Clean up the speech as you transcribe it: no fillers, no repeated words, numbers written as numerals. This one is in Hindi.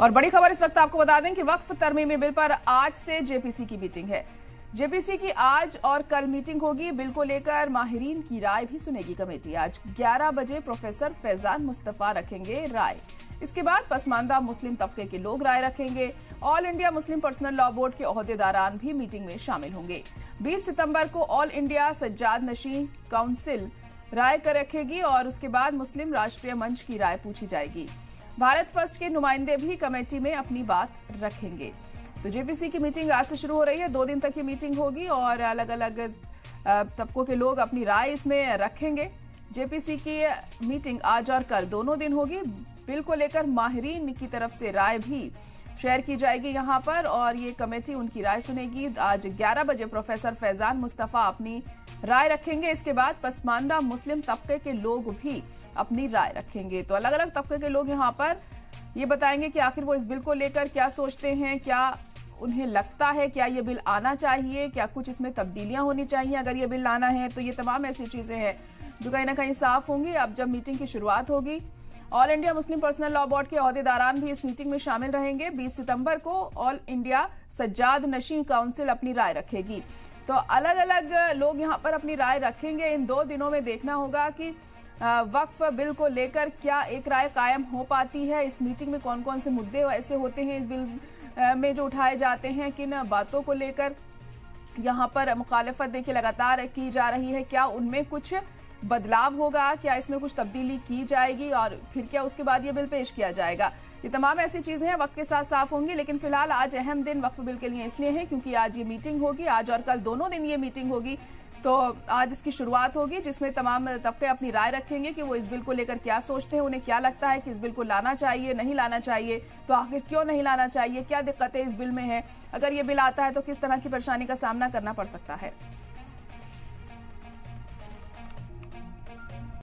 और बड़ी खबर इस वक्त आपको बता दें कि वक्फ तरमीमी बिल पर आज से जेपीसी की मीटिंग है। जेपीसी की आज और कल मीटिंग होगी। बिल को लेकर माहिरीन की राय भी सुनेगी कमेटी। आज 11 बजे प्रोफेसर फैजान मुस्तफा रखेंगे राय। इसके बाद पसमानदा मुस्लिम तबके के लोग राय रखेंगे। All India Muslim personal law board के ओहदेदारान भी मीटिंग में शामिल होंगे। 20 सितंबर को ऑल इंडिया सज्जाद नशीं काउंसिल राय कर रखेगी और उसके बाद मुस्लिम राष्ट्रीय मंच की राय पूछी जाएगी। भारत फर्स्ट के नुमाइंदे भी कमेटी में अपनी बात रखेंगे। तो जेपीसी की मीटिंग आज से शुरू हो रही है। 2 दिन तक ये मीटिंग होगी और अलग अलग तबकों के लोग अपनी राय इसमें रखेंगे। जेपीसी की मीटिंग आज और कल दोनों दिन होगी। बिल को लेकर माहिरीन की तरफ से राय भी शेयर की जाएगी यहाँ पर और ये कमेटी उनकी राय सुनेगी। आज 11 बजे प्रोफेसर फैजान मुस्तफा अपनी राय रखेंगे। इसके बाद पसमानदा मुस्लिम तबके के लोग भी अपनी राय रखेंगे। तो अलग अलग तबके के लोग यहाँ पर ये बताएंगे कि आखिर वो इस बिल को लेकर क्या सोचते हैं, क्या उन्हें लगता है, क्या ये बिल आना चाहिए, क्या कुछ इसमें तब्दीलियां होनी चाहिए अगर ये बिल लाना है। तो ये तमाम ऐसी चीजें हैं जो कहीं ना कहीं साफ होंगी अब जब मीटिंग की शुरुआत होगी। All India Muslim personal law board के ओहदेदारान भी इस मीटिंग में शामिल रहेंगे। 20 सितंबर को ऑल इंडिया सज्जाद नशीं काउंसिल अपनी राय रखेगी। तो अलग अलग लोग यहाँ पर अपनी राय रखेंगे। इन 2 दिनों में देखना होगा कि वक्फ बिल को लेकर क्या एक राय कायम हो पाती है। इस मीटिंग में कौन कौन से मुद्दे ऐसे होते हैं इस बिल में जो उठाए जाते हैं, किन बातों को लेकर यहाँ पर मुखालफत देखिए लगातार की जा रही है, क्या उनमें कुछ बदलाव होगा, क्या इसमें कुछ तब्दीली की जाएगी और फिर क्या उसके बाद ये बिल पेश किया जाएगा। ये तमाम ऐसी चीजें हैं वक्त के साथ साफ होंगी। लेकिन फिलहाल आज अहम दिन वक्फ बिल के लिए इसलिए है क्योंकि आज ये मीटिंग होगी। आज और कल दोनों दिन ये मीटिंग होगी। तो आज इसकी शुरुआत होगी जिसमें तमाम तबके अपनी राय रखेंगे कि वो इस बिल को लेकर क्या सोचते हैं, उन्हें क्या लगता है कि इस बिल को लाना चाहिए, नहीं लाना चाहिए, तो आखिर क्यों नहीं लाना चाहिए, क्या दिक्कतें इस बिल में है, अगर ये बिल आता है तो किस तरह की परेशानी का सामना करना पड़ सकता है।